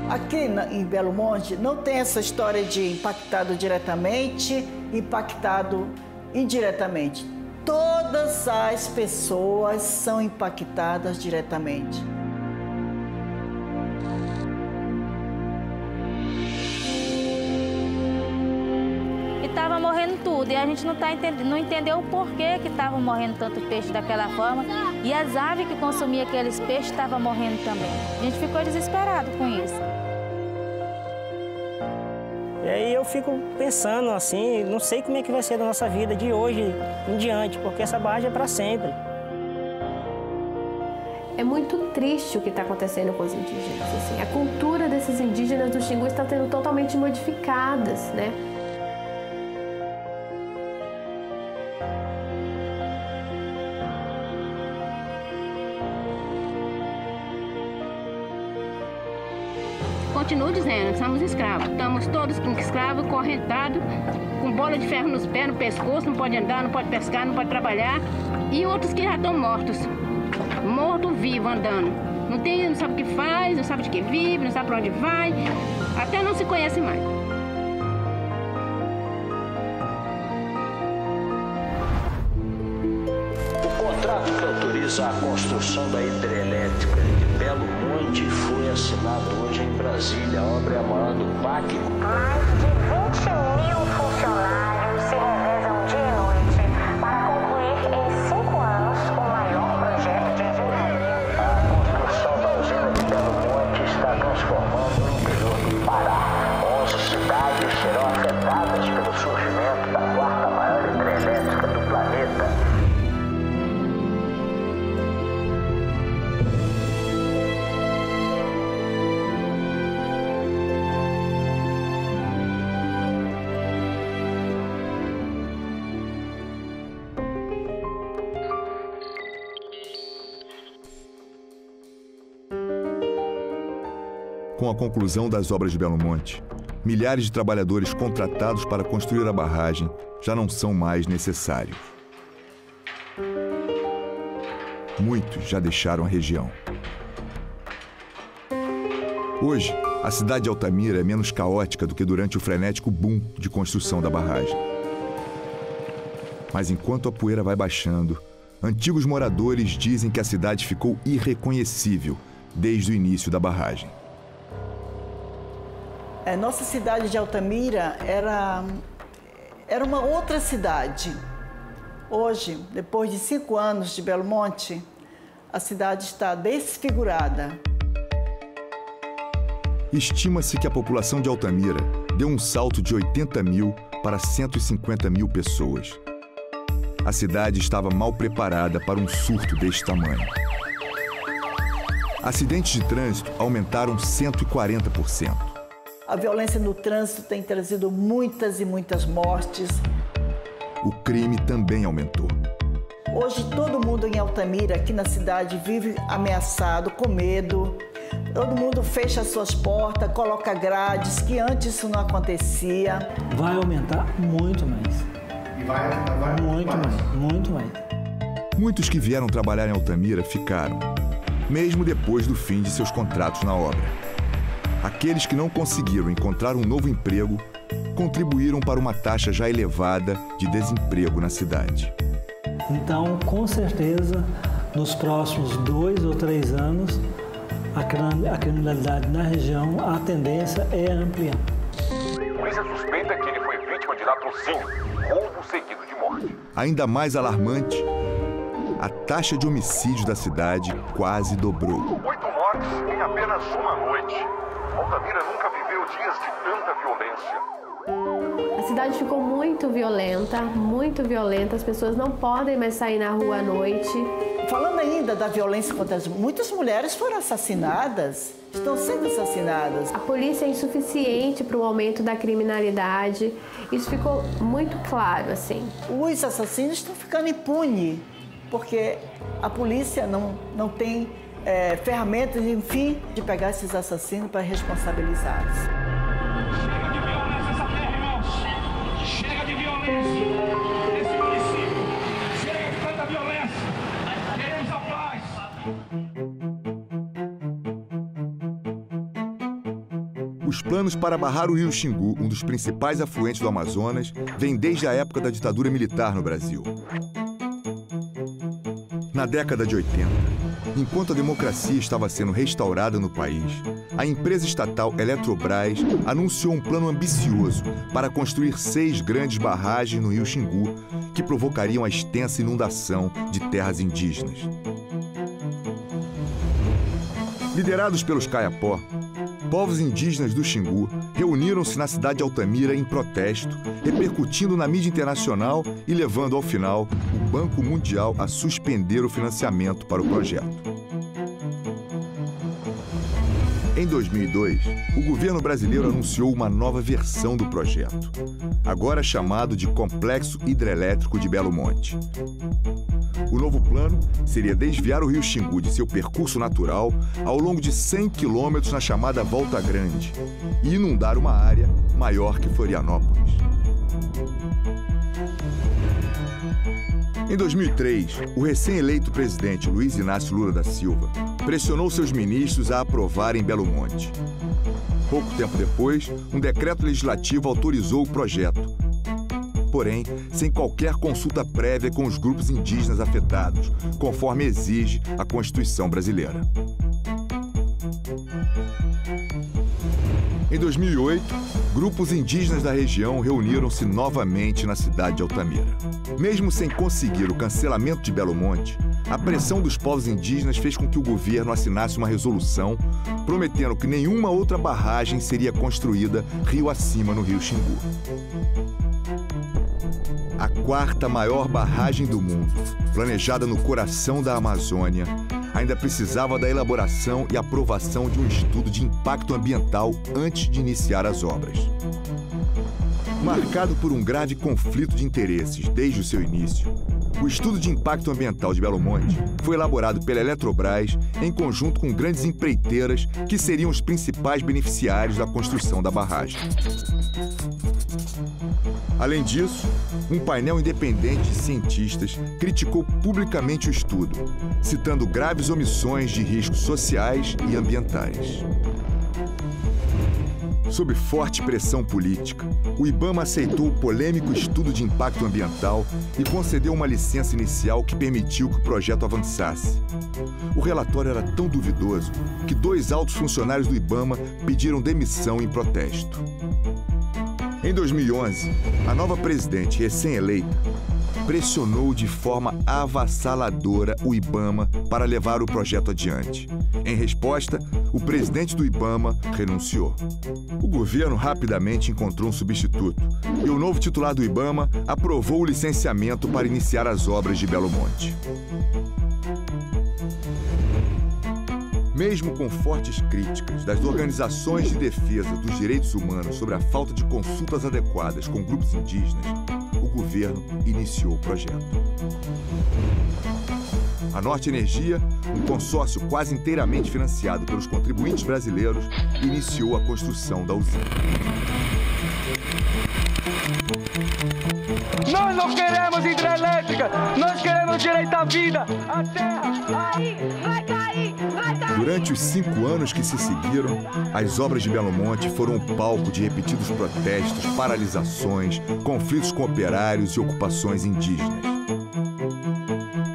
Aqui em Belo Monte não tem essa história de impactado diretamente, impactado indiretamente. Todas as pessoas são impactadas diretamente. E estava morrendo tudo, e a gente não entendeu o porquê que estavam morrendo tanto peixe daquela forma. E as aves que consumiam aqueles peixes estavam morrendo também. A gente ficou desesperado com isso. E aí eu fico pensando assim, não sei como é que vai ser a nossa vida de hoje em diante, porque essa barragem é para sempre. É muito triste o que está acontecendo com os indígenas. Assim. A cultura desses indígenas do Xingu está sendo totalmente modificadas, né? Continuo dizendo, somos escravos. Estamos todos escravos, correntados, com bola de ferro nos pés, no pescoço, não pode andar, não pode pescar, não pode trabalhar. E outros que já estão mortos, morto-vivo andando. Não sabe o que faz, não sabe de que vive, não sabe para onde vai, até não se conhece mais. O contrato que autoriza a construção da hidrelétrica de Belo Monte foi assinado hoje em Brasília. A obra é a maior do PAC. Mais de 20 mil funcionários se revezam dia e noite para concluir em 5 anos o maior projeto de engenharia. A construção da usina de Belo Monte está transformando o interior do Pará. 11 cidades serão afetadas pelo surgimento da quarta maior hidrelétrica do planeta. Com a conclusão das obras de Belo Monte, milhares de trabalhadores contratados para construir a barragem já não são mais necessários. Muitos já deixaram a região. Hoje, a cidade de Altamira é menos caótica do que durante o frenético boom de construção da barragem. Mas enquanto a poeira vai baixando, antigos moradores dizem que a cidade ficou irreconhecível desde o início da barragem. Nossa cidade de Altamira era uma outra cidade. Hoje, depois de 5 anos de Belo Monte, a cidade está desfigurada. Estima-se que a população de Altamira deu um salto de 80 mil para 150 mil pessoas. A cidade estava mal preparada para um surto deste tamanho. Acidentes de trânsito aumentaram 140%. A violência no trânsito tem trazido muitas e muitas mortes. O crime também aumentou. Hoje todo mundo em Altamira, aqui na cidade, vive ameaçado, com medo. Todo mundo fecha suas portas, coloca grades, que antes isso não acontecia. Vai aumentar muito mais. E vai aumentar muito mais. Muitos que vieram trabalhar em Altamira ficaram, mesmo depois do fim de seus contratos na obra. Aqueles que não conseguiram encontrar um novo emprego contribuíram para uma taxa já elevada de desemprego na cidade. Então, com certeza, nos próximos 2 ou 3 anos, a criminalidade na região, a tendência é ampliar. A polícia suspeita que ele foi vítima de latrocínio, roubo seguido de morte. Ainda mais alarmante, a taxa de homicídio da cidade quase dobrou. 8 mortes em apenas uma noite. Altamira nunca viveu dias de tanta violência. A cidade ficou muito violenta, as pessoas não podem mais sair na rua à noite. Falando ainda da violência contra as mulheres, muitas mulheres foram assassinadas, estão sendo assassinadas. A polícia é insuficiente para o aumento da criminalidade, isso ficou muito claro, assim. Os assassinos estão ficando impunes, porque a polícia não tem ferramentas, enfim, de pegar esses assassinos para responsabilizá-los. Chega de violência nessa terra, irmãos! Chega de violência nesse município! Chega de tanta violência! Queremos a paz! Os planos para barrar o rio Xingu, um dos principais afluentes do Amazonas, vêm desde a época da ditadura militar no Brasil. Na década de 80, enquanto a democracia estava sendo restaurada no país, a empresa estatal Eletrobras anunciou um plano ambicioso para construir 6 grandes barragens no rio Xingu, que provocariam a extensa inundação de terras indígenas. Liderados pelos Kayapó, povos indígenas do Xingu reuniram-se na cidade de Altamira em protesto, repercutindo na mídia internacional e levando, ao final, o Banco Mundial a suspender o financiamento para o projeto. Em 2002, o governo brasileiro anunciou uma nova versão do projeto, agora chamado de Complexo Hidrelétrico de Belo Monte. O novo plano seria desviar o rio Xingu de seu percurso natural ao longo de 100 quilômetros na chamada Volta Grande e inundar uma área maior que Florianópolis. Em 2003, o recém-eleito presidente Luiz Inácio Lula da Silva pressionou seus ministros a aprovarem Belo Monte. Pouco tempo depois, um decreto legislativo autorizou o projeto, porém, sem qualquer consulta prévia com os grupos indígenas afetados, conforme exige a Constituição brasileira. Em 2008, grupos indígenas da região reuniram-se novamente na cidade de Altamira. Mesmo sem conseguir o cancelamento de Belo Monte, a pressão dos povos indígenas fez com que o governo assinasse uma resolução prometendo que nenhuma outra barragem seria construída rio acima no rio Xingu. A 4ª maior barragem do mundo, planejada no coração da Amazônia, ainda precisava da elaboração e aprovação de um estudo de impacto ambiental antes de iniciar as obras. Marcado por um grave conflito de interesses desde o seu início, o estudo de impacto ambiental de Belo Monte foi elaborado pela Eletrobras em conjunto com grandes empreiteiras que seriam os principais beneficiários da construção da barragem. Além disso, um painel independente de cientistas criticou publicamente o estudo, citando graves omissões de riscos sociais e ambientais. Sob forte pressão política, o IBAMA aceitou o polêmico estudo de impacto ambiental e concedeu uma licença inicial que permitiu que o projeto avançasse. O relatório era tão duvidoso que 2 altos funcionários do IBAMA pediram demissão em protesto. Em 2011, a nova presidente recém-eleita pressionou de forma avassaladora o IBAMA para levar o projeto adiante. Em resposta, o presidente do IBAMA renunciou. O governo rapidamente encontrou um substituto e o novo titular do IBAMA aprovou o licenciamento para iniciar as obras de Belo Monte. Mesmo com fortes críticas das organizações de defesa dos direitos humanos sobre a falta de consultas adequadas com grupos indígenas, o governo iniciou o projeto. A Norte Energia, um consórcio quase inteiramente financiado pelos contribuintes brasileiros, iniciou a construção da usina. Nós não queremos hidrelétrica, nós queremos direito à vida, à terra. Aí, vai cair, vai cair. Durante os 5 anos que se seguiram, as obras de Belo Monte foram o palco de repetidos protestos, paralisações, conflitos com operários e ocupações indígenas.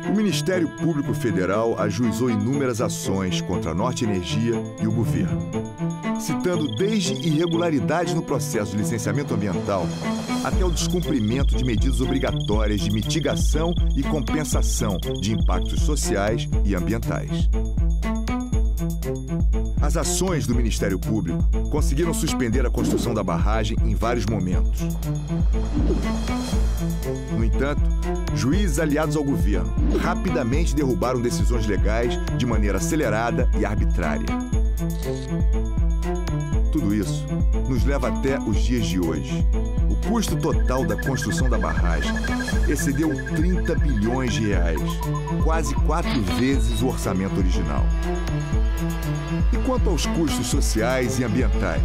O Ministério Público Federal ajuizou inúmeras ações contra a Norte Energia e o governo, citando desde irregularidades no processo de licenciamento ambiental até o descumprimento de medidas obrigatórias de mitigação e compensação de impactos sociais e ambientais. As ações do Ministério Público conseguiram suspender a construção da barragem em vários momentos. No entanto, juízes aliados ao governo rapidamente derrubaram decisões legais de maneira acelerada e arbitrária. Tudo isso nos leva até os dias de hoje. O custo total da construção da barragem excedeu 30 bilhões de reais, quase 4 vezes o orçamento original. E quanto aos custos sociais e ambientais?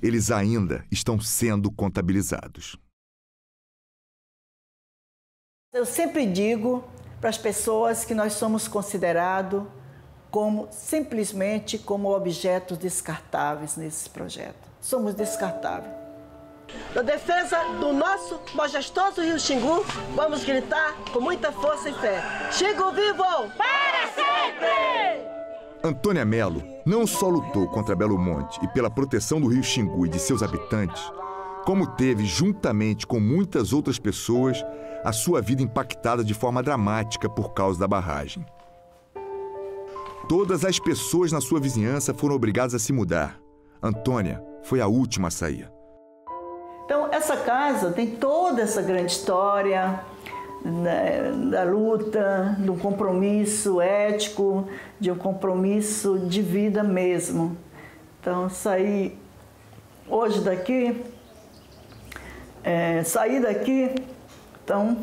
Eles ainda estão sendo contabilizados. Eu sempre digo para as pessoas que nós somos considerados simplesmente como objetos descartáveis nesse projeto. Somos descartáveis. Na defesa do nosso majestoso Rio Xingu, vamos gritar com muita força e fé. Xingu vivo! Para sempre! Antônia Melo não só lutou contra Belo Monte e pela proteção do Rio Xingu e de seus habitantes, como teve, juntamente com muitas outras pessoas, a sua vida impactada de forma dramática por causa da barragem. Todas as pessoas na sua vizinhança foram obrigadas a se mudar. Antônia foi a última a sair. Então, essa casa tem toda essa grande história da luta, de um compromisso ético, de um compromisso de vida mesmo. Então, sair daqui, então,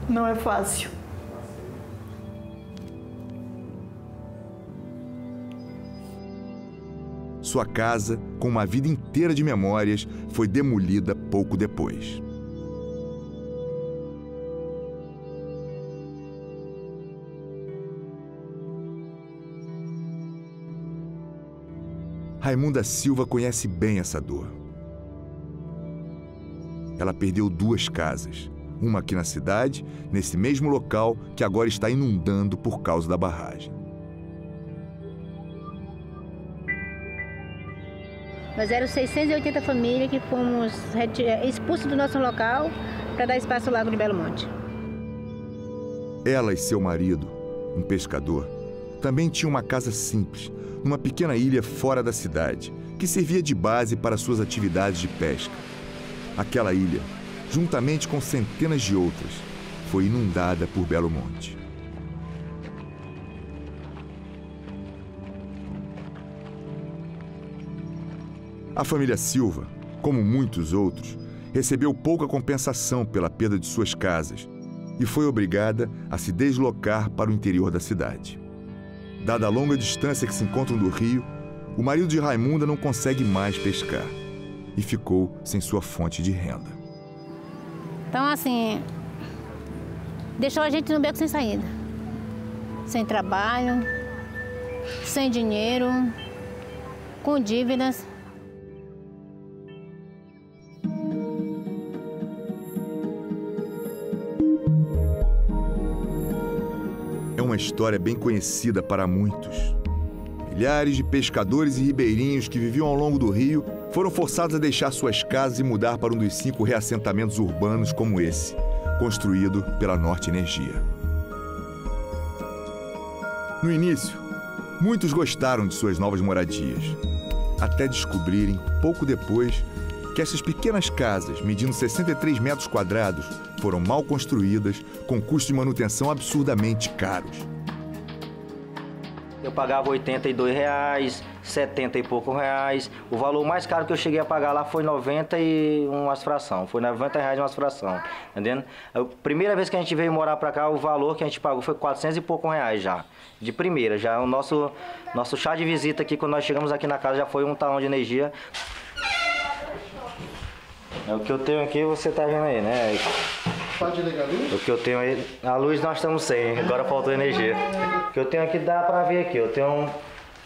não é fácil. Sua casa, com uma vida inteira de memórias, foi demolida pouco depois. Raimunda Silva conhece bem essa dor. Ela perdeu 2 casas, uma aqui na cidade, nesse mesmo local que agora está inundando por causa da barragem. Nós éramos 680 famílias que fomos expulsos do nosso local para dar espaço ao Lago de Belo Monte. Ela e seu marido, um pescador, também tinham uma casa simples, numa pequena ilha fora da cidade, que servia de base para suas atividades de pesca. Aquela ilha, juntamente com centenas de outras, foi inundada por Belo Monte. A família Silva, como muitos outros, recebeu pouca compensação pela perda de suas casas e foi obrigada a se deslocar para o interior da cidade. Dada a longa distância que se encontram do rio, o marido de Raimunda não consegue mais pescar e ficou sem sua fonte de renda. Então, assim, deixou a gente no beco sem saída, sem trabalho, sem dinheiro, com dívidas. É uma história bem conhecida para muitos. Milhares de pescadores e ribeirinhos que viviam ao longo do rio foram forçados a deixar suas casas e mudar para um dos 5 reassentamentos urbanos como esse, construído pela Norte Energia. No início, muitos gostaram de suas novas moradias, até descobrirem, pouco depois, que essas pequenas casas, medindo 63 metros quadrados, foram mal construídas, com custos de manutenção absurdamente caros. Eu pagava R$82, 70 e poucos reais. O valor mais caro que eu cheguei a pagar lá foi 90 e umas fração. Foi R$90 umas fração, entendendo? A primeira vez que a gente veio morar pra cá, o valor que a gente pagou foi 400 e poucos reais já. De primeira, já o nosso chá de visita aqui, quando nós chegamos aqui na casa, já foi um talão de energia. É o que eu tenho aqui, você tá vendo aí, né? Pode ligar a luz? O que eu tenho aí, a luz nós estamos sem, agora faltou energia. O que eu tenho aqui dá pra ver aqui, eu tenho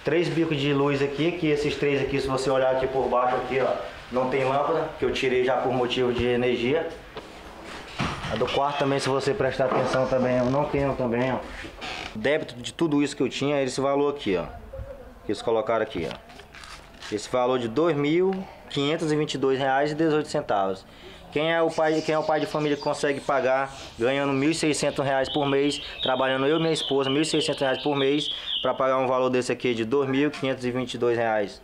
3 bicos de luz aqui, que esses 3 aqui, se você olhar aqui por baixo aqui, ó, não tem lâmpada, que eu tirei já por motivo de energia. A do quarto também, se você prestar atenção também, eu não tenho também, ó. O débito de tudo isso que eu tinha é esse valor aqui, ó. Que eles colocaram aqui, ó. Esse valor de R$ 2.522,18. Quem é o pai de família que consegue pagar ganhando R$ 1.600 por mês, trabalhando eu e minha esposa, R$ 1.600 por mês, para pagar um valor desse aqui de R$ 2.522?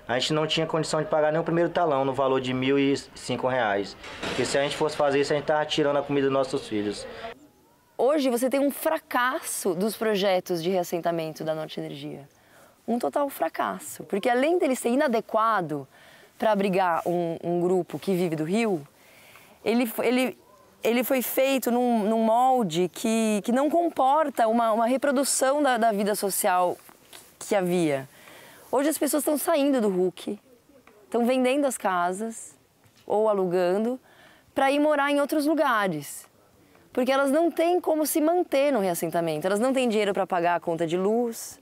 A gente não tinha condição de pagar nem o primeiro talão no valor de R$ 1.005. Porque se a gente fosse fazer isso, a gente estava tirando a comida dos nossos filhos. Hoje você tem um fracasso dos projetos de reassentamento da Norte Energia. Um total fracasso, porque além dele ser inadequado para abrigar um grupo que vive do rio, ele foi feito num molde que não comporta uma reprodução da vida social que havia. Hoje as pessoas estão saindo do RUC, estão vendendo as casas ou alugando para ir morar em outros lugares. Porque elas não têm como se manter no reassentamento. Elas não têm dinheiro para pagar a conta de luz,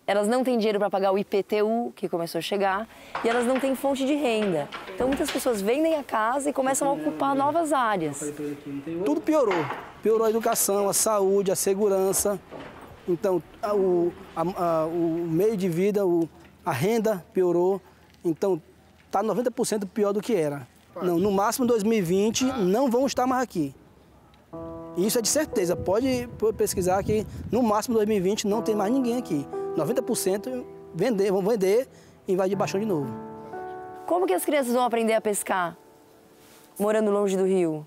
elas não têm dinheiro para pagar o IPTU, que começou a chegar, e elas não têm fonte de renda. Então, muitas pessoas vendem a casa e começam a ocupar novas áreas. Tudo piorou. Piorou a educação, a saúde, a segurança. Então, o meio de vida, a renda piorou. Então, está 90% pior do que era. Não, no máximo, em 2020, não vão estar mais aqui. Isso é de certeza. Pode pesquisar que no máximo 2020 não tem mais ninguém aqui. 90% vão vender e invadir Baixão de novo. Como que as crianças vão aprender a pescar morando longe do rio?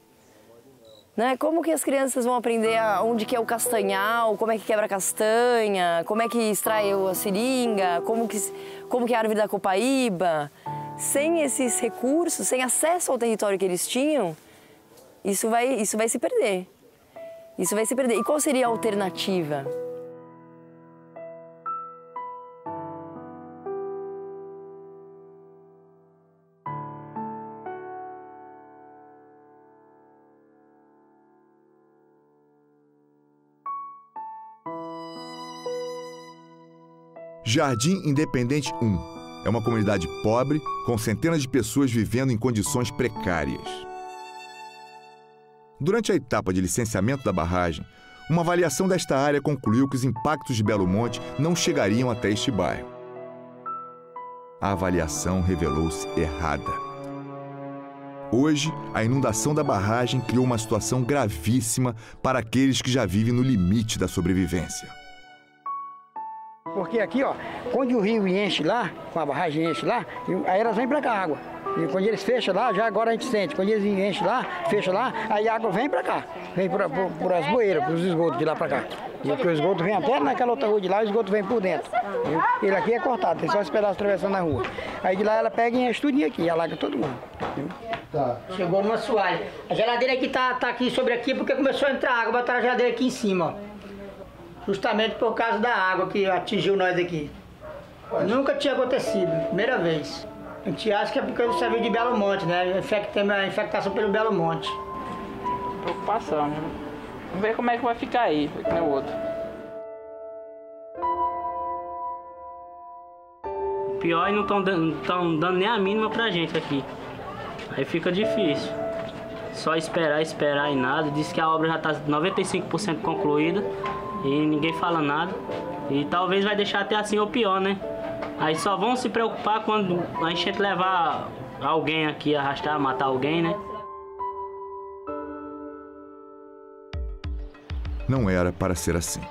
Né? Como que as crianças vão aprender onde que é o castanhal, como é que quebra a castanha, como é que extrai a seringa, como que é a árvore da copaíba? Sem esses recursos, sem acesso ao território que eles tinham, isso vai se perder. Isso vai se perder. E qual seria a alternativa? Jardim Independente 1 é uma comunidade pobre com centenas de pessoas vivendo em condições precárias. Durante a etapa de licenciamento da barragem, uma avaliação desta área concluiu que os impactos de Belo Monte não chegariam até este bairro. A avaliação revelou-se errada. Hoje, a inundação da barragem criou uma situação gravíssima para aqueles que já vivem no limite da sobrevivência. Porque aqui, ó, quando o rio enche lá, com a barragem enche lá, aí elas vêm para cá, a água. E quando eles fecham lá, já agora a gente sente. Quando eles enchem lá, fecham lá, aí a água vem para cá. Vem por as bueiras, por os esgotos de lá para cá. E porque o esgoto vem até naquela outra rua de lá, o esgoto vem por dentro. Viu? Ele aqui é cortado, tem só esse pedaço atravessando a rua. Aí de lá ela pega e enche tudinho aqui, e alaga todo mundo. Viu? Tá. Chegou numa assoalho. A geladeira aqui tá aqui sobre aqui porque começou a entrar água, botaram a geladeira aqui em cima, ó. Justamente por causa da água que atingiu nós aqui. Nunca tinha acontecido, primeira vez. A gente acha que é porque você veio de Belo Monte, né? Tem a infectação pelo Belo Monte. Preocupação, né? Vamos ver como é que vai ficar aí, que nem o outro. O pior é que não estão dando nem a mínima pra gente aqui. Aí fica difícil. Só esperar e nada. Diz que a obra já está 95% concluída e ninguém fala nada. E talvez vai deixar até assim ou pior, né? Aí só vão se preocupar quando a gente levar alguém aqui, arrastar, matar alguém, né? Não era para ser assim.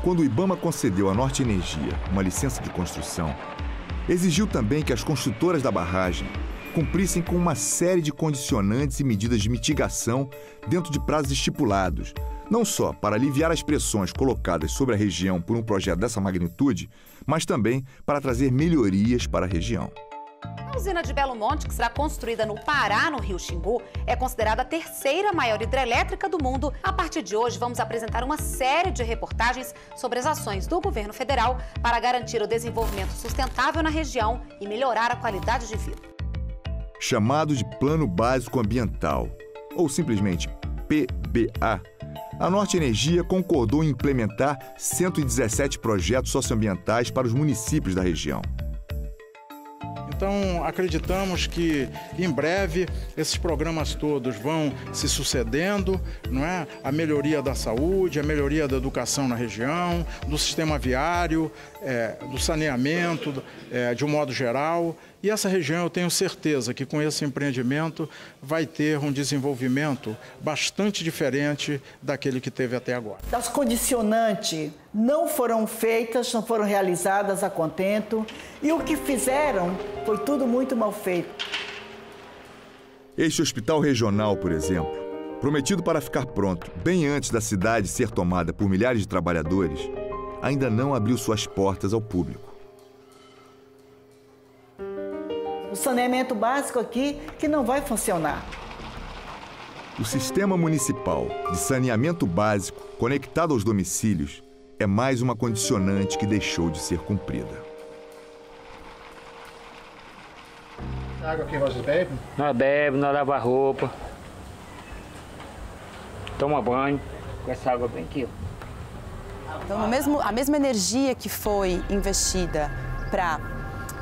Quando o IBAMA concedeu à Norte Energia uma licença de construção, exigiu também que as construtoras da barragem cumprissem com uma série de condicionantes e medidas de mitigação dentro de prazos estipulados, não só para aliviar as pressões colocadas sobre a região por um projeto dessa magnitude, mas também para trazer melhorias para a região. A usina de Belo Monte, que será construída no Pará, no Rio Xingu, é considerada a terceira maior hidrelétrica do mundo. A partir de hoje, vamos apresentar uma série de reportagens sobre as ações do governo federal para garantir o desenvolvimento sustentável na região e melhorar a qualidade de vida. Chamado de Plano Básico Ambiental, ou simplesmente PBA, a Norte Energia concordou em implementar 117 projetos socioambientais para os municípios da região. Então, acreditamos que, em breve, esses programas todos vão se sucedendo, não é? A melhoria da saúde, a melhoria da educação na região, do sistema viário, do saneamento, de um modo geral. E essa região, eu tenho certeza que com esse empreendimento vai ter um desenvolvimento bastante diferente daquele que teve até agora. As condicionantes não foram feitas, não foram realizadas a contento, e o que fizeram foi tudo muito mal feito. Este hospital regional, por exemplo, prometido para ficar pronto bem antes da cidade ser tomada por milhares de trabalhadores, ainda não abriu suas portas ao público. O saneamento básico aqui que não vai funcionar. O Sistema Municipal de Saneamento Básico conectado aos domicílios é mais uma condicionante que deixou de ser cumprida. Essa água aqui vocês bebem? Nós bebemos, nós lavamos roupa, toma banho com essa água bem aqui, ó. Então, a mesma energia que foi investida para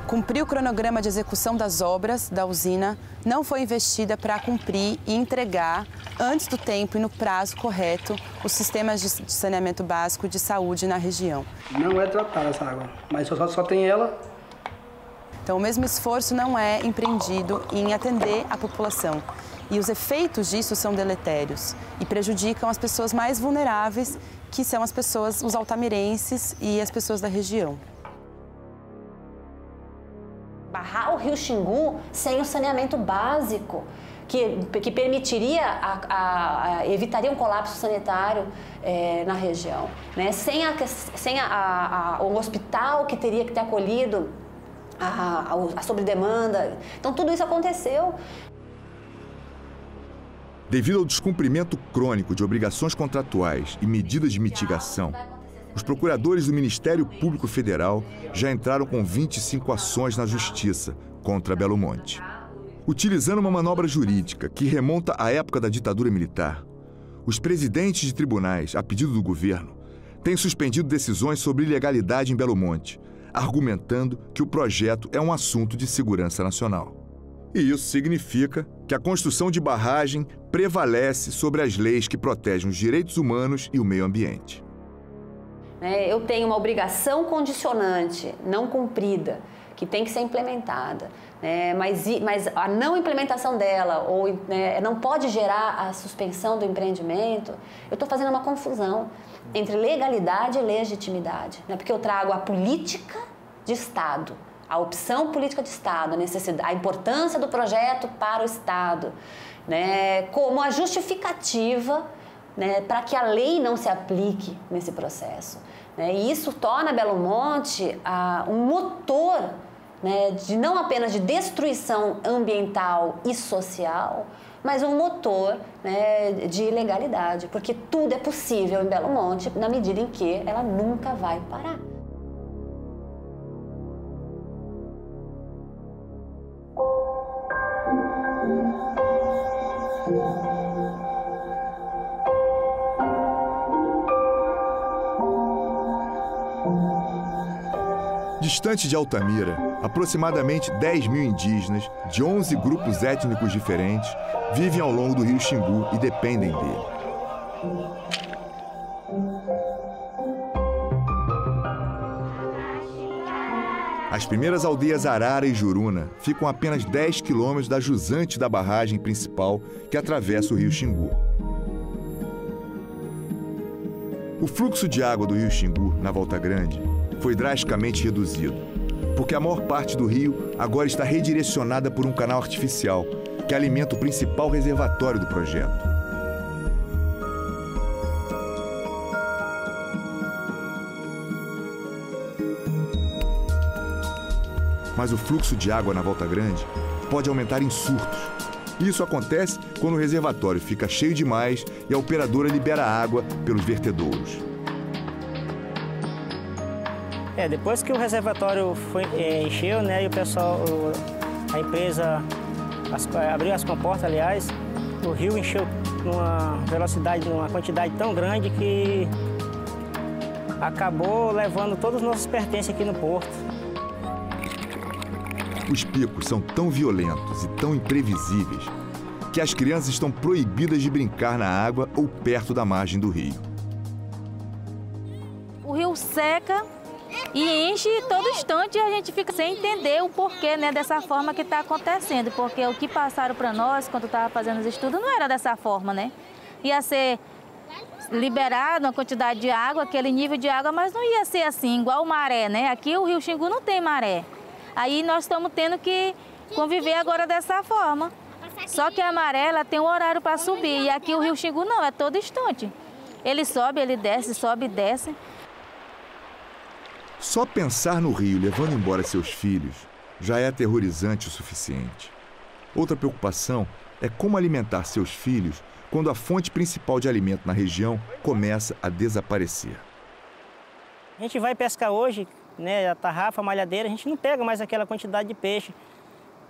cumprir o cronograma de execução das obras da usina não foi investida para cumprir e entregar, antes do tempo e no prazo correto, os sistemas de saneamento básico de saúde na região. Não é tratada essa água, mas só tem ela. Então, o mesmo esforço não é empreendido em atender a população. E os efeitos disso são deletérios e prejudicam as pessoas mais vulneráveis, que são as pessoas, os altamirenses e as pessoas da região. Barrar o rio Xingu sem o saneamento básico, que permitiria, evitaria um colapso sanitário na região, né? Sem o hospital que teria que ter acolhido a sobredemanda. Então, tudo isso aconteceu. Devido ao descumprimento crônico de obrigações contratuais e medidas de mitigação, os procuradores do Ministério Público Federal já entraram com 25 ações na Justiça contra Belo Monte. Utilizando uma manobra jurídica que remonta à época da ditadura militar, os presidentes de tribunais, a pedido do governo, têm suspendido decisões sobre ilegalidade em Belo Monte, argumentando que o projeto é um assunto de segurança nacional. E isso significa que a construção de barragem prevalece sobre as leis que protegem os direitos humanos e o meio ambiente. Eu tenho uma obrigação condicionante não cumprida, que tem que ser implementada, mas a não implementação dela ou não pode gerar a suspensão do empreendimento. Eu estou fazendo uma confusão entre legalidade e legitimidade, porque eu trago a política de Estado, a opção política de Estado, a importância do projeto para o Estado, como a justificativa para que a lei não se aplique nesse processo. E isso torna Belo Monte um motor de não apenas de destruição ambiental e social, mas um motor de ilegalidade, porque tudo é possível em Belo Monte na medida em que ela nunca vai parar. Distante de Altamira, aproximadamente 10 mil indígenas de 11 grupos étnicos diferentes vivem ao longo do rio Xingu e dependem dele. As primeiras aldeias Arara e Juruna ficam a apenas 10 quilômetros da jusante da barragem principal que atravessa o rio Xingu. O fluxo de água do rio Xingu, na Volta Grande, foi drasticamente reduzido, porque a maior parte do rio agora está redirecionada por um canal artificial que alimenta o principal reservatório do projeto. Mas o fluxo de água na Volta Grande pode aumentar em surtos. Isso acontece quando o reservatório fica cheio demais e a operadora libera água pelos vertedouros. Depois que o reservatório encheu, e o pessoal, a empresa abriu as comportas, aliás, o rio encheu numa velocidade, numa quantidade tão grande que acabou levando todos os nossos pertences aqui no porto. Os picos são tão violentos e tão imprevisíveis que as crianças estão proibidas de brincar na água ou perto da margem do rio. O rio seca e enche todo instante e a gente fica sem entender o porquê dessa forma que está acontecendo. Porque o que passaram para nós quando estava fazendo os estudos não era dessa forma, Ia ser liberado uma quantidade de água, aquele nível de água, mas não ia ser assim, igual maré, Aqui o rio Xingu não tem maré. Aí nós estamos tendo que conviver agora dessa forma. Só que a maré ela tem um horário para subir e aqui o rio Xingu não, é todo instante. Ele sobe, ele desce, sobe e desce. Só pensar no rio levando embora seus filhos já é aterrorizante o suficiente. Outra preocupação é como alimentar seus filhos quando a fonte principal de alimento na região começa a desaparecer. A gente vai pescar hoje, a tarrafa, a malhadeira, a gente não pega mais aquela quantidade de peixe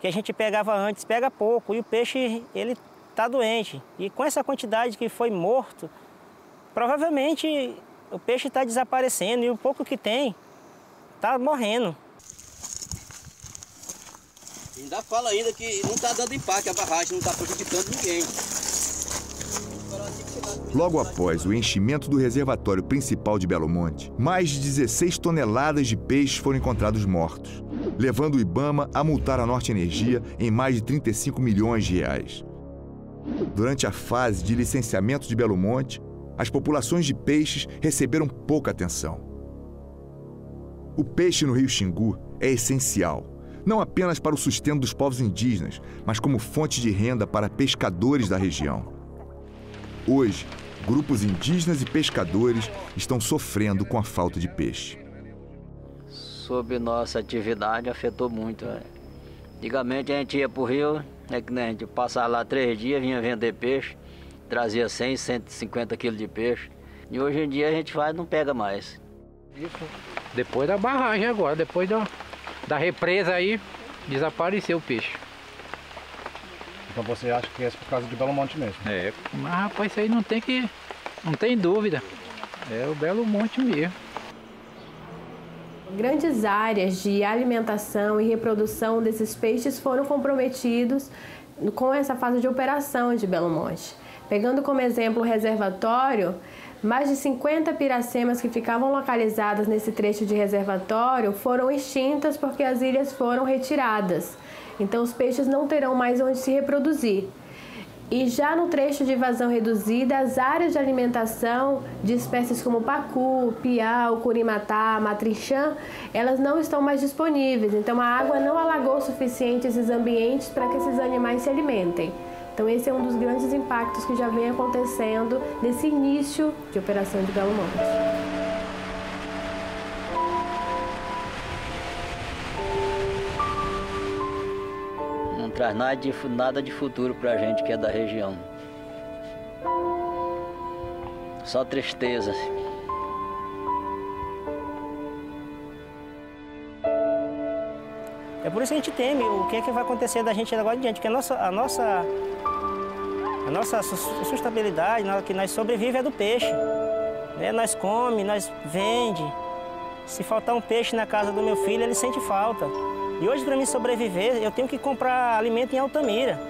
que a gente pegava antes, pega pouco, e o peixe, ele está doente. E com essa quantidade que foi morto, provavelmente o peixe está desaparecendo e o pouco que tem está morrendo. Ainda fala ainda que não está dando impacto, a barragem não está prejudicando ninguém. Logo após o enchimento do reservatório principal de Belo Monte, mais de 16 toneladas de peixes foram encontrados mortos, levando o IBAMA a multar a Norte Energia em mais de 35 milhões de reais. Durante a fase de licenciamento de Belo Monte, as populações de peixes receberam pouca atenção. O peixe no Rio Xingu é essencial, não apenas para o sustento dos povos indígenas, mas como fonte de renda para pescadores da região. Hoje, grupos indígenas e pescadores estão sofrendo com a falta de peixe. Sobre nossa atividade, afetou muito. Antigamente a gente ia para o rio, a gente passava lá 3 dias, vinha vender peixe, trazia 100, 150 quilos de peixe. E hoje em dia a gente vai e não pega mais. Depois da barragem agora, depois da represa aí, desapareceu o peixe. Então você acha que é por causa de Belo Monte mesmo? É, mas rapaz, isso aí não tem dúvida. É o Belo Monte mesmo. Grandes áreas de alimentação e reprodução desses peixes foram comprometidos com essa fase de operação de Belo Monte. Pegando como exemplo o reservatório, mais de 50 piracemas que ficavam localizadas nesse trecho de reservatório foram extintas porque as ilhas foram retiradas. Então os peixes não terão mais onde se reproduzir. E já no trecho de vazão reduzida, as áreas de alimentação de espécies como pacu, piau, curimatá, matrinchã, elas não estão mais disponíveis. Então a água não alagou o suficiente esses ambientes para que esses animais se alimentem. Então esse é um dos grandes impactos que já vem acontecendo nesse início de operação de Belo Monte. Não traz nada de futuro pra gente que é da região. Só tristeza. É por isso que a gente teme o que é que vai acontecer da gente agora em diante, porque a nossa sustentabilidade, que nós sobrevivemos é do peixe. Né? Nós comemos, nós vendemos. Se faltar um peixe na casa do meu filho, ele sente falta. E hoje, para mim sobreviver, eu tenho que comprar alimento em Altamira.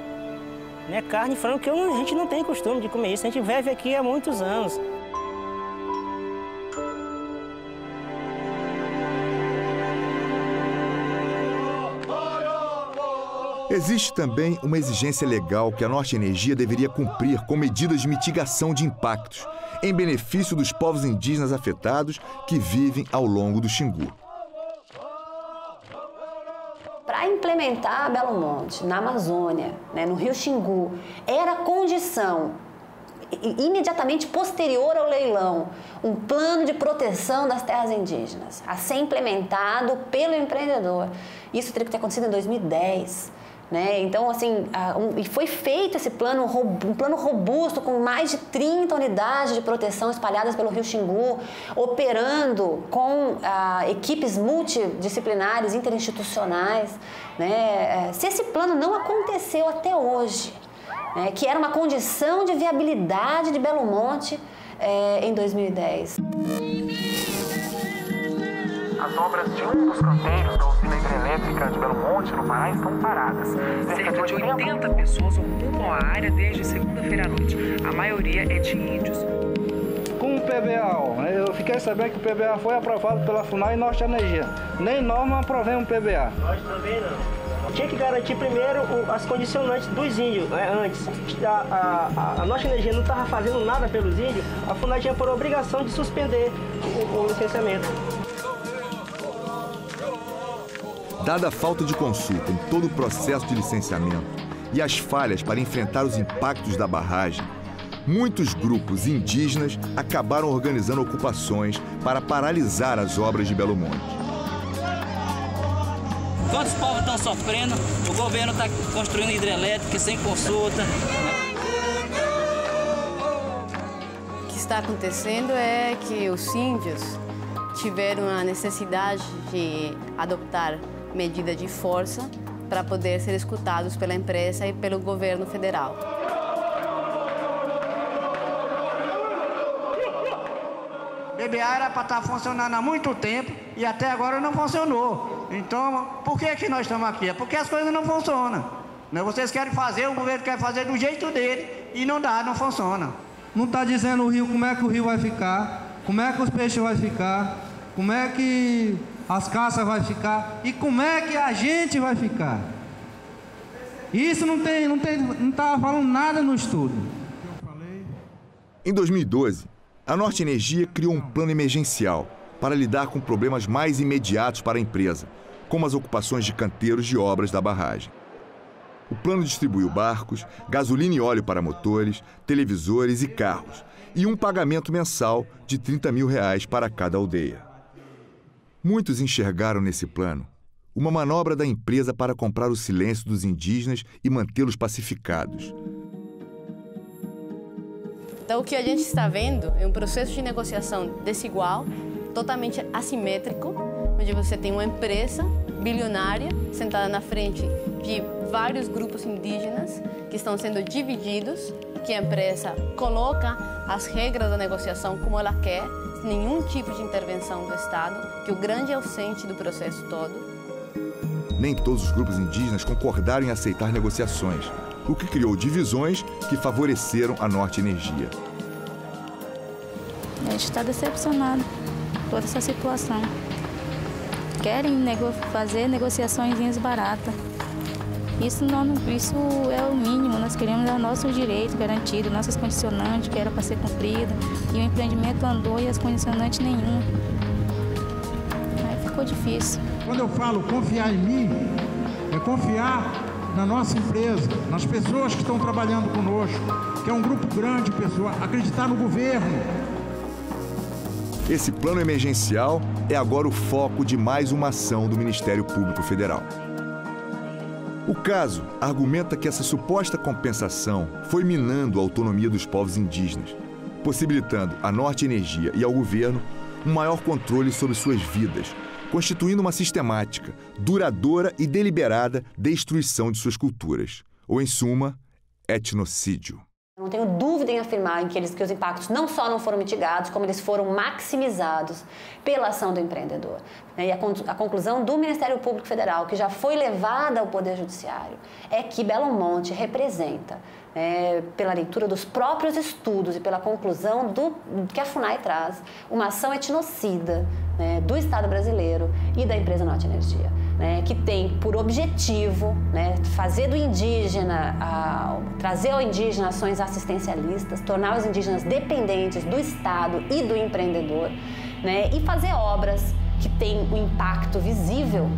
Né? Carne e frango, que a gente não tem costume de comer isso. A gente vive aqui há muitos anos. Existe também uma exigência legal que a Norte Energia deveria cumprir com medidas de mitigação de impactos, em benefício dos povos indígenas afetados que vivem ao longo do Xingu. Para implementar Belo Monte na Amazônia, né, no Rio Xingu, era condição imediatamente posterior ao leilão, um plano de proteção das terras indígenas, a ser implementado pelo empreendedor. Isso teria que ter acontecido em 2010. Né? Então, assim, foi feito esse plano, um plano robusto com mais de 30 unidades de proteção espalhadas pelo Rio Xingu, operando com equipes multidisciplinares, interinstitucionais. Né? Se esse plano não aconteceu até hoje, né, que era uma condição de viabilidade de Belo Monte em 2010. As obras de um dos canteiros da usina hidrelétrica de Belo Monte, no Pará, estão paradas. Cerca de 80 pessoas ocupam a área desde segunda-feira à noite. A maioria é de índios. Com o PBA, eu fiquei sabendo que o PBA foi aprovado pela FUNAI e Norte Energia. Nem nós não aprovamos o PBA. Nós também não. Tinha que garantir primeiro as condicionantes dos índios, né? Antes. A Norte Energia não estava fazendo nada pelos índios, a FUNAI tinha por obrigação de suspender o licenciamento. Dada a falta de consulta em todo o processo de licenciamento e as falhas para enfrentar os impactos da barragem, muitos grupos indígenas acabaram organizando ocupações para paralisar as obras de Belo Monte. Enquanto os povos estão sofrendo, o governo está construindo hidrelétrica sem consulta. O que está acontecendo é que os índios tiveram a necessidade de adotar medida de força para poder ser escutados pela empresa e pelo governo federal. BBA era para estar funcionando há muito tempo e até agora não funcionou. Então, por que nós estamos aqui? É porque as coisas não funcionam. Vocês querem fazer, o governo quer fazer do jeito dele e não dá, não funciona. Não está dizendo o rio como é que o rio vai ficar, como é que os peixes vão ficar, como é que as caças vão ficar e como é que a gente vai ficar. Isso não está falando nada no estudo. Em 2012, a Norte Energia criou um plano emergencial para lidar com problemas mais imediatos para a empresa, como as ocupações de canteiros de obras da barragem. O plano distribuiu barcos, gasolina e óleo para motores, televisores e carros, e um pagamento mensal de R$30 mil para cada aldeia. Muitos enxergaram nesse plano uma manobra da empresa para comprar o silêncio dos indígenas e mantê-los pacificados. Então, o que a gente está vendo é um processo de negociação desigual, totalmente assimétrico, onde você tem uma empresa bilionária sentada na frente de vários grupos indígenas que estão sendo divididos, que a empresa coloca as regras da negociação como ela quer, sem nenhum tipo de intervenção do Estado, que é o grande ausente do processo todo. Nem todos os grupos indígenas concordaram em aceitar negociações, o que criou divisões que favoreceram a Norte Energia. A gente está decepcionado com toda essa situação. Querem fazer negociações baratas. Isso é o mínimo, nós queremos o nosso direito garantido, nossas condicionantes que era para ser cumprida. E o empreendimento andou e as condicionantes nenhuma. Aí ficou difícil. Quando eu falo confiar em mim, é confiar na nossa empresa, nas pessoas que estão trabalhando conosco, que é um grupo grande de pessoas, acreditar no governo. Esse plano emergencial é agora o foco de mais uma ação do Ministério Público Federal. O caso argumenta que essa suposta compensação foi minando a autonomia dos povos indígenas, possibilitando à Norte Energia e ao governo um maior controle sobre suas vidas, constituindo uma sistemática, duradoura e deliberada destruição de suas culturas, ou, em suma, etnocídio. Não tenho dúvida em afirmar que os impactos não só não foram mitigados, como eles foram maximizados pela ação do empreendedor. E a conclusão do Ministério Público Federal, que já foi levada ao Poder Judiciário, é que Belo Monte representa, pela leitura dos próprios estudos e pela conclusão que a FUNAI traz, uma ação etnocida do Estado brasileiro e da empresa Norte Energia. Que tem por objetivo fazer do indígena, trazer ao indígena ações assistencialistas, tornar os indígenas dependentes do Estado e do empreendedor, e fazer obras que têm um impacto visível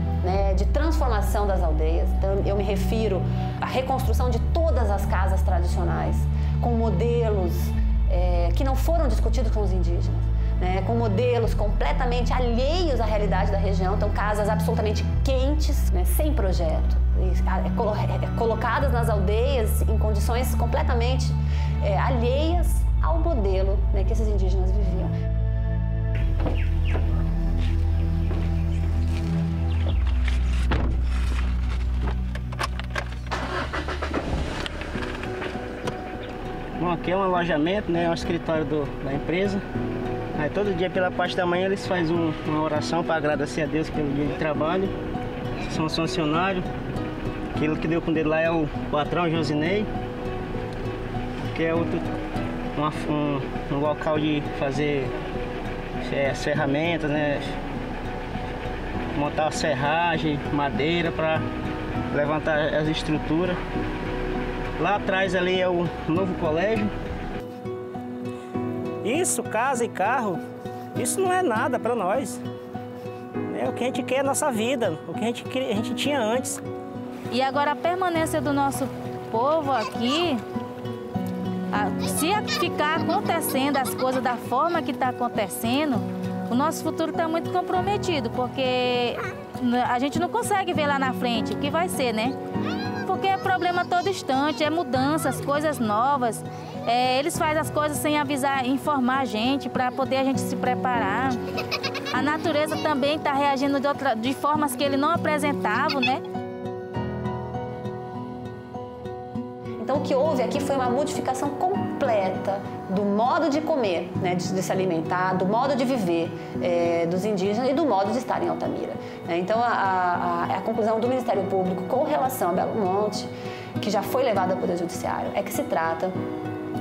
de transformação das aldeias. Então, eu me refiro à reconstrução de todas as casas tradicionais, com modelos que não foram discutidos com os indígenas. Com modelos completamente alheios à realidade da região, então casas absolutamente quentes, sem projeto, colocadas nas aldeias em condições completamente alheias ao modelo que esses indígenas viviam. Bom, aqui é um alojamento, é um escritório da empresa. Aí todo dia pela parte da manhã eles fazem uma oração para agradecer a Deus pelo dia de trabalho. São os funcionários. Aquilo que deu com o dedo lá é o patrão Josinei, que é um local de fazer as ferramentas, montar a serragem, madeira para levantar as estruturas. Lá atrás ali é o novo colégio. Isso, casa e carro, isso não é nada para nós. O que a gente quer é a nossa vida, o que a gente tinha antes. E agora a permanência do nosso povo aqui, se ficar acontecendo as coisas da forma que está acontecendo, o nosso futuro está muito comprometido, porque a gente não consegue ver lá na frente o que vai ser, Porque é problema todo instante, é mudanças, coisas novas. Eles fazem as coisas sem avisar, informar a gente, para poder a gente se preparar. A natureza também está reagindo de formas que ele não apresentavam, Então o que houve aqui foi uma modificação completa do modo de comer, né, de se alimentar, do modo de viver dos indígenas e do modo de estar em Altamira. Então a conclusão do Ministério Público com relação a Belo Monte, que já foi levada ao Poder Judiciário, é que se trata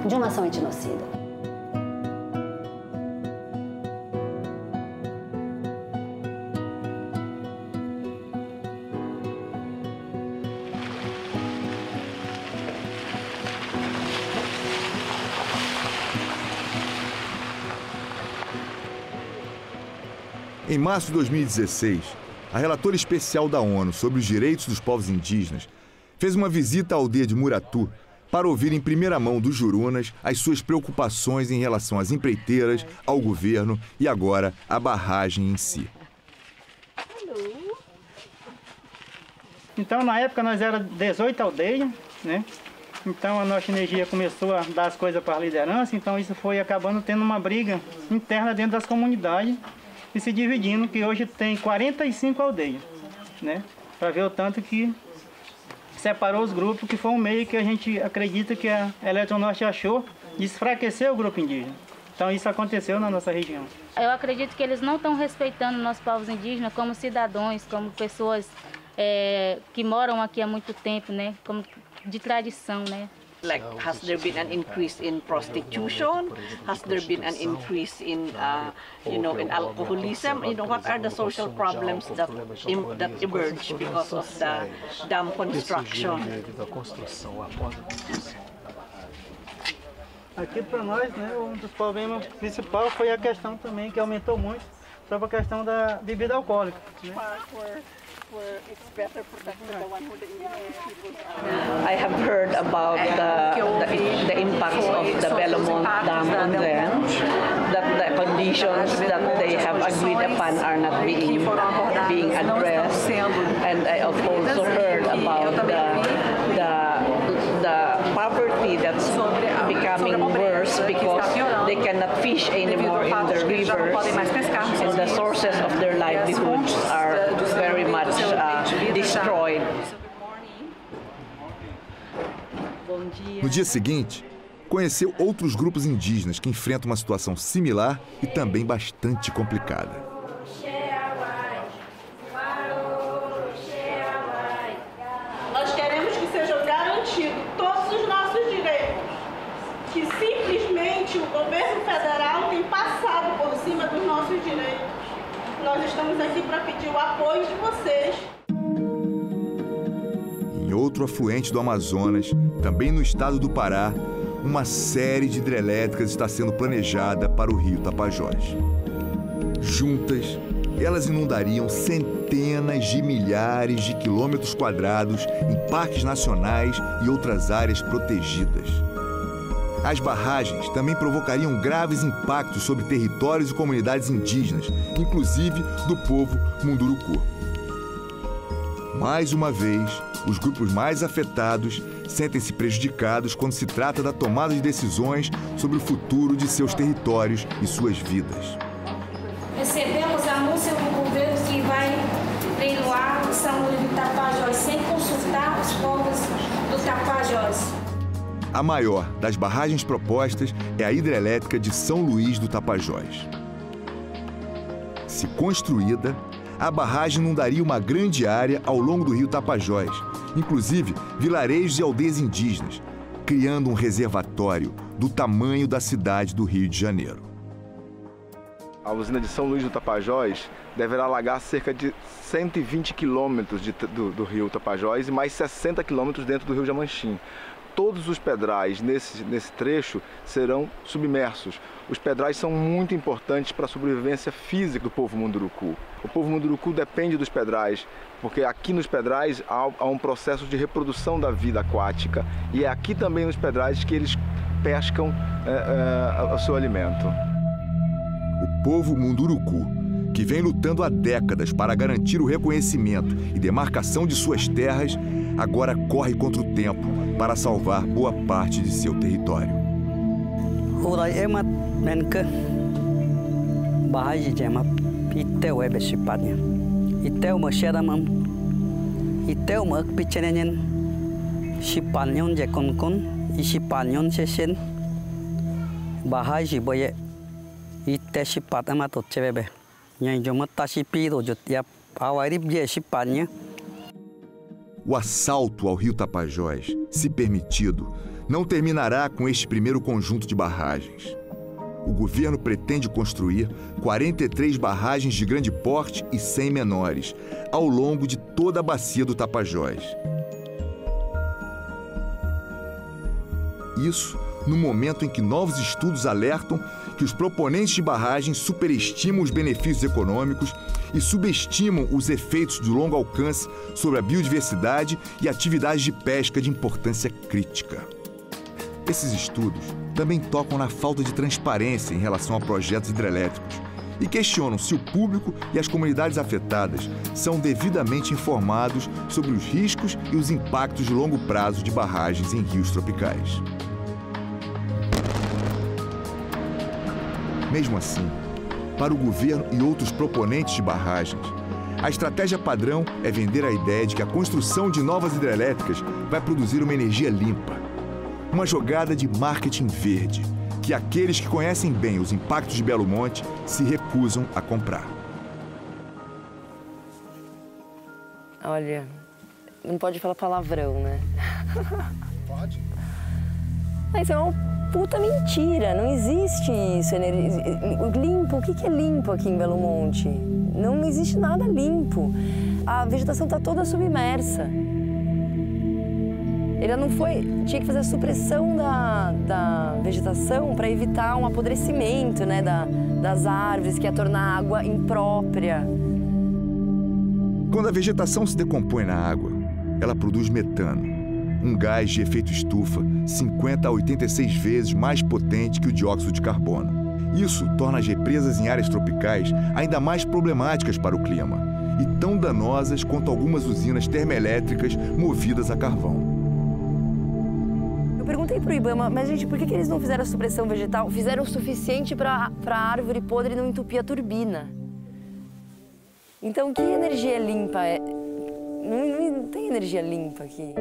de uma ação etnocida. Em março de 2016, a relatora especial da ONU sobre os direitos dos povos indígenas fez uma visita à aldeia de Muratu para ouvir em primeira mão dos jurunas as suas preocupações em relação às empreiteiras, ao governo e agora à barragem em si. Então, na época, nós éramos 18 aldeias, né? Então, a nossa energia começou a dar as coisas para a liderança, então isso foi acabando tendo uma briga interna dentro das comunidades e se dividindo, que hoje tem 45 aldeias, né? Para ver o tanto que separou os grupos, que foi um meio que a gente acredita que a Eletronorte achou de enfraquecer o grupo indígena. Então isso aconteceu na nossa região. Eu acredito que eles não estão respeitando nossos povos indígenas como cidadãos, como pessoas que moram aqui há muito tempo, né? Como de tradição, né? Like, has there been an increase in prostitution? Has there been an increase in, in alcoholism? What are the social problems that emerge because of the dam construction? Aqui para nós, né, um dos problemas principais foi a questão também que aumentou muito sobre a questão da bebida alcoólica, né? I have heard about the impacts of the Belo Monte Dam on them, that the conditions that they have agreed upon are not being addressed, and I have also heard about the poverty that's becoming worse because they cannot fish anymore in the rivers, and the sources of their livelihoods are very much destroyed. No dia seguinte, conheceu outros grupos indígenas que enfrentam uma situação similar e também bastante complicada. Nós queremos que sejam garantidos todos os nossos direitos, que simplesmente o governo federal tem passado por cima dos nossos direitos. Nós estamos aqui para pedir o apoio de vocês. Em outro afluente do Amazonas, também no estado do Pará, uma série de hidrelétricas está sendo planejada para o rio Tapajós. Juntas, elas inundariam centenas de milhares de quilômetros quadrados em parques nacionais e outras áreas protegidas. As barragens também provocariam graves impactos sobre territórios e comunidades indígenas, inclusive do povo Munduruku. Mais uma vez, os grupos mais afetados sentem-se prejudicados quando se trata da tomada de decisões sobre o futuro de seus territórios e suas vidas. Recebemos anúncio do governo que vai leiloar o São Luís do Tapajós sem consultar os povos do Tapajós. A maior das barragens propostas é a hidrelétrica de São Luís do Tapajós. Se construída, a barragem inundaria uma grande área ao longo do rio Tapajós, inclusive vilarejos e aldeias indígenas, criando um reservatório do tamanho da cidade do Rio de Janeiro. A usina de São Luís do Tapajós deverá alagar cerca de 120 quilômetros do rio Tapajós e mais 60 quilômetros dentro do rio Jamanchim. Todos os pedrais nesse trecho serão submersos. Os pedrais são muito importantes para a sobrevivência física do povo Munduruku. O povo Munduruku depende dos pedrais, porque aqui nos pedrais há um processo de reprodução da vida aquática e é aqui também nos pedrais que eles pescam o seu alimento. O povo Munduruku, que vem lutando há décadas para garantir o reconhecimento e demarcação de suas terras, agora corre contra o tempo para salvar boa parte de seu território. 18년 재건권 28년 세신 바하이 보ye 이때 18만 도체베베 냥 좀 다시 피도 줬야 아와리 비에 18년. O assalto ao rio Tapajós, se permitido, não terminará com este primeiro conjunto de barragens. O governo pretende construir 43 barragens de grande porte e 100 menores, ao longo de toda a bacia do Tapajós. Isso no momento em que novos estudos alertam que os proponentes de barragens superestimam os benefícios econômicos e subestimam os efeitos de longo alcance sobre a biodiversidade e atividades de pesca de importância crítica. Esses estudos também tocam na falta de transparência em relação a projetos hidrelétricos e questionam se o público e as comunidades afetadas são devidamente informados sobre os riscos e os impactos de longo prazo de barragens em rios tropicais. Mesmo assim, para o governo e outros proponentes de barragens, a estratégia padrão é vender a ideia de que a construção de novas hidrelétricas vai produzir uma energia limpa. Uma jogada de marketing verde, que aqueles que conhecem bem os impactos de Belo Monte se recusam a comprar. Olha, não pode falar palavrão, né? Pode. Mas é uma puta mentira, não existe isso. Limpo, o que é limpo aqui em Belo Monte? Não existe nada limpo. A vegetação está toda submersa. Ele não foi... Tinha que fazer a supressão da vegetação para evitar um apodrecimento, né, das árvores, que ia tornar a água imprópria. Quando a vegetação se decompõe na água, ela produz metano, um gás de efeito estufa 50 a 86 vezes mais potente que o dióxido de carbono. Isso torna as represas em áreas tropicais ainda mais problemáticas para o clima e tão danosas quanto algumas usinas termoelétricas movidas a carvão. Eu perguntei pro Ibama, mas gente, por que eles não fizeram a supressão vegetal? Fizeram o suficiente para a árvore podre não entupir a turbina. Então, que energia limpa é? Não tem energia limpa aqui.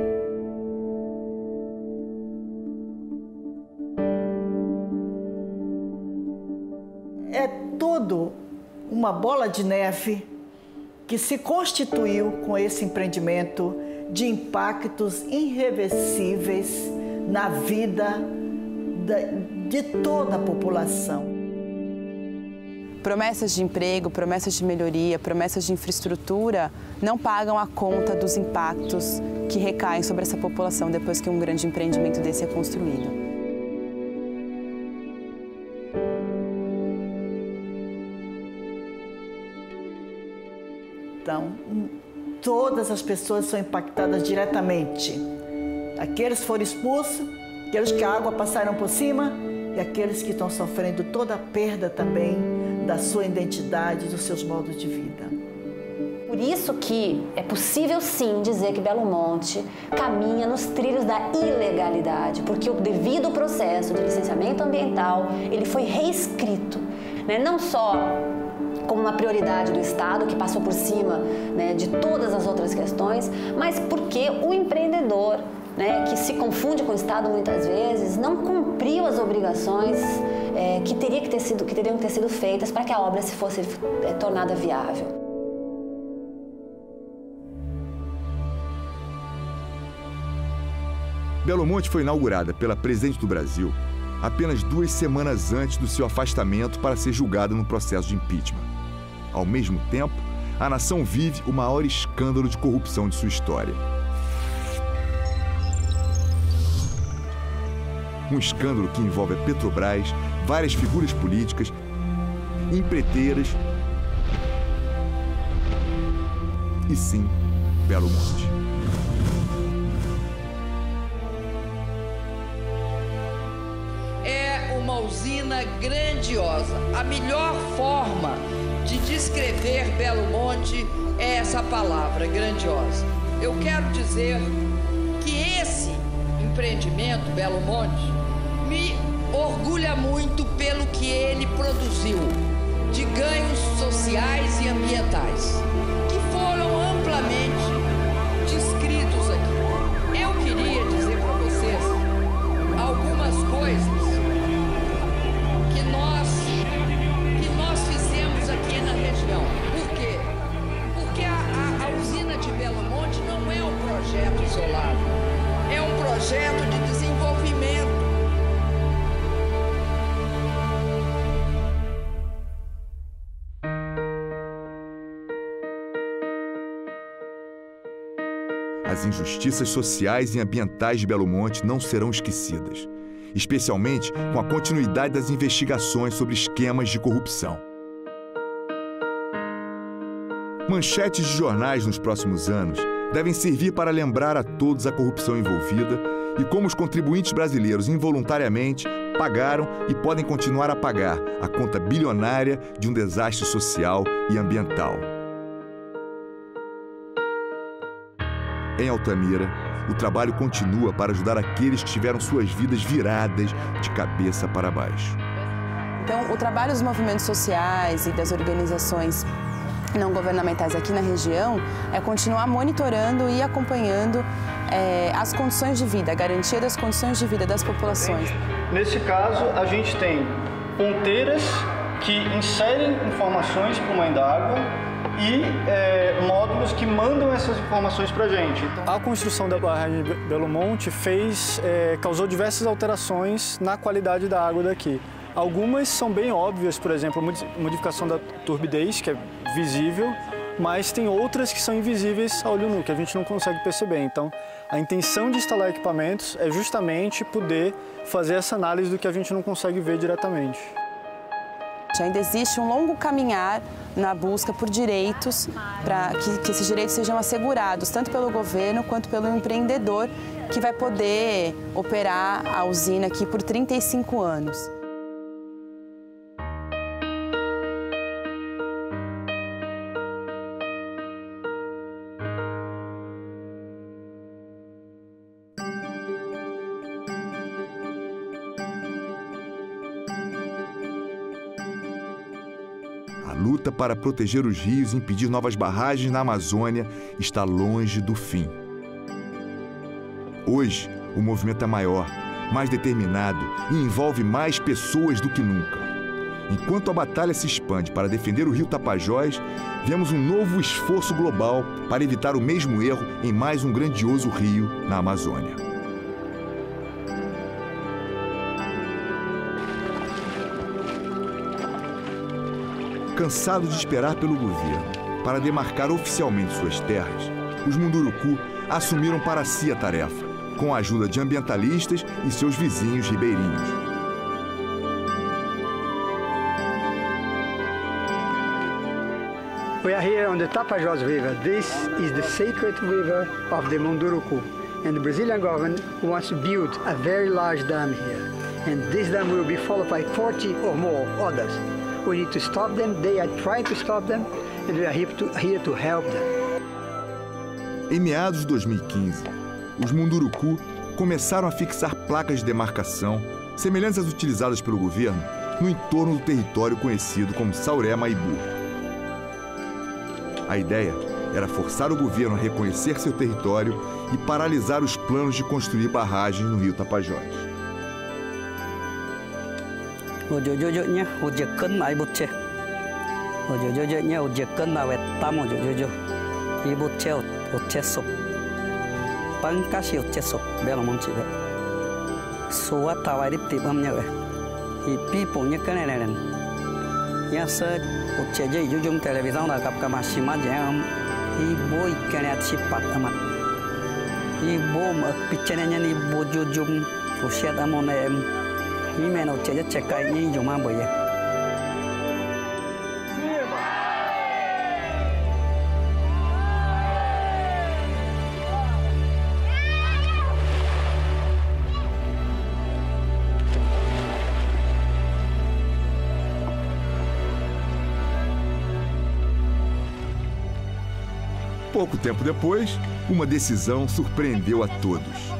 É todo uma bola de neve que se constituiu com esse empreendimento de impactos irreversíveis na vida de toda a população. Promessas de emprego, promessas de melhoria, promessas de infraestrutura não pagam a conta dos impactos que recaem sobre essa população depois que um grande empreendimento desse é construído. Então, todas as pessoas são impactadas diretamente. Aqueles que foram expulsos, aqueles que a água passaram por cima e aqueles que estão sofrendo toda a perda também da sua identidade, dos seus modos de vida. Por isso que é possível sim dizer que Belo Monte caminha nos trilhos da ilegalidade, porque o devido processo de licenciamento ambiental, ele foi reescrito, né? Não só como uma prioridade do Estado, que passou por cima, né, de todas as outras questões, mas porque o empreendedor, né, que se confunde com o Estado muitas vezes, não cumpriu as obrigações que teriam que ter sido feitas para que a obra se fosse tornada viável. Belo Monte foi inaugurada pela presidente do Brasil apenas 2 semanas antes do seu afastamento para ser julgada no processo de impeachment. Ao mesmo tempo, a nação vive o maior escândalo de corrupção de sua história. Um escândalo que envolve a Petrobras, várias figuras políticas, empreiteiras e, sim, Belo Monte. É uma usina grandiosa. A melhor forma de descrever Belo Monte é essa palavra, grandiosa. Eu quero dizer que esse empreendimento, Belo Monte, me orgulha muito pelo que ele produziu de ganhos sociais e ambientais, que foram amplamente descritos aqui. Eu queria dizer as injustiças sociais e ambientais de Belo Monte não serão esquecidas, especialmente com a continuidade das investigações sobre esquemas de corrupção. Manchetes de jornais nos próximos anos devem servir para lembrar a todos a corrupção envolvida e como os contribuintes brasileiros involuntariamente pagaram e podem continuar a pagar a conta bilionária de um desastre social e ambiental. Em Altamira, o trabalho continua para ajudar aqueles que tiveram suas vidas viradas de cabeça para baixo. Então, o trabalho dos movimentos sociais e das organizações não governamentais aqui na região é continuar monitorando e acompanhando as condições de vida, a garantia das condições de vida das populações. Nesse caso, a gente tem ponteiras que inserem informações para o Mãe d'Água e módulos que mandam essas informações para a gente. A construção da barragem de Belo Monte causou diversas alterações na qualidade da água daqui. Algumas são bem óbvias, por exemplo, a modificação da turbidez, que é visível, mas tem outras que são invisíveis a olho nu, que a gente não consegue perceber. Então, a intenção de instalar equipamentos é justamente poder fazer essa análise do que a gente não consegue ver diretamente. Ainda existe um longo caminhar na busca por direitos, para que esses direitos sejam assegurados, tanto pelo governo quanto pelo empreendedor, que vai poder operar a usina aqui por 35 anos. A luta para proteger os rios e impedir novas barragens na Amazônia está longe do fim. Hoje, o movimento é maior, mais determinado e envolve mais pessoas do que nunca. Enquanto a batalha se expande para defender o rio Tapajós, vemos um novo esforço global para evitar o mesmo erro em mais um grandioso rio na Amazônia. Cansado de esperar pelo governo para demarcar oficialmente suas terras, os Munduruku assumiram para si a tarefa, com a ajuda de ambientalistas e seus vizinhos ribeirinhos. We are here on the Tapajós River. This is the sacred river of the Munduruku, and the Brazilian government wants to build a very large dam here. And this dam will be followed by 40 or more others. We need to stop them, they are trying to stop them, and we are here to help them. Em meados de 2015, os Munduruku começaram a fixar placas de demarcação, semelhantes às utilizadas pelo governo, no entorno do território conhecido como Sauré-Maibu. A ideia era forçar o governo a reconhecer seu território e paralisar os planos de construir barragens no rio Tapajós. Ojojojonya ujekan ai butche. Ojojojonya ujekan na wetamo ojojojo. I butche utchesop. Pangkashi utchesop Belo Monte be. Suwa tawarip tibamnya be. I piponya kanenen. Ya se utcheje jujum televisão da kapkamashima jam. I boy kanat sipat amat. I bom pichenenya ni bojujum usiat amonem. Imeno cheja chekai ni joma boye. Pouco tempo depois, uma decisão surpreendeu a todos.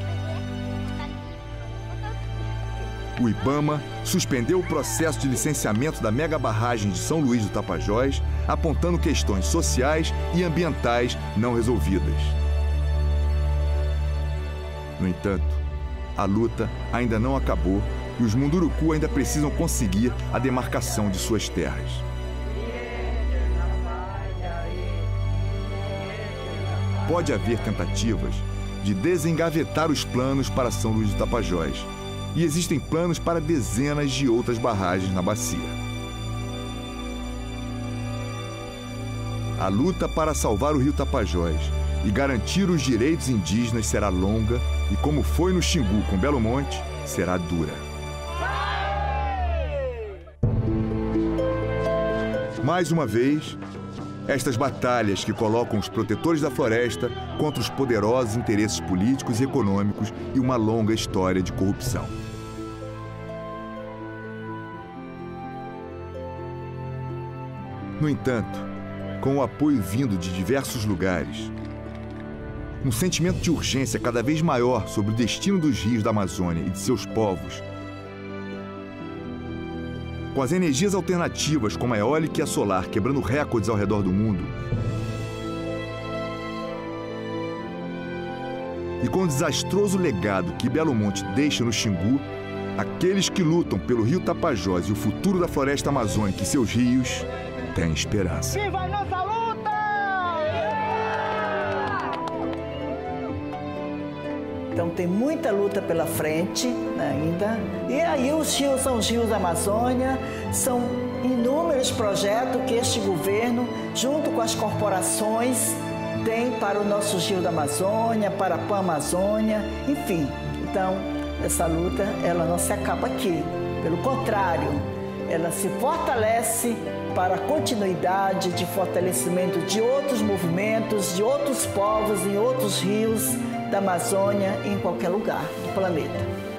O IBAMA suspendeu o processo de licenciamento da mega barragem de São Luís do Tapajós, apontando questões sociais e ambientais não resolvidas. No entanto, a luta ainda não acabou e os Munduruku ainda precisam conseguir a demarcação de suas terras. Pode haver tentativas de desengavetar os planos para São Luís do Tapajós, e existem planos para dezenas de outras barragens na bacia. A luta para salvar o rio Tapajós E garantir os direitos indígenas será longa e, como foi no Xingu com Belo Monte, será dura. Mais uma vez, estas batalhas que colocam os protetores da floresta contra os poderosos interesses políticos e econômicos e uma longa história de corrupção. No entanto, com o apoio vindo de diversos lugares, um sentimento de urgência cada vez maior sobre o destino dos rios da Amazônia e de seus povos, com as energias alternativas como a eólica e a solar quebrando recordes ao redor do mundo, e com o desastroso legado que Belo Monte deixa no Xingu, aqueles que lutam pelo rio Tapajós e o futuro da floresta amazônica e seus rios têm esperança. Viva a nossa luta! Então tem muita luta pela frente ainda. E aí os rios são os rios da Amazônia, são inúmeros projetos que este governo, junto com as corporações, tem para o nosso rio da Amazônia, para a Pan-Amazônia, enfim. Então, essa luta, ela não se acaba aqui. Pelo contrário, ela se fortalece para a continuidade de fortalecimento de outros movimentos, de outros povos, em outros rios da Amazônia e em qualquer lugar do planeta.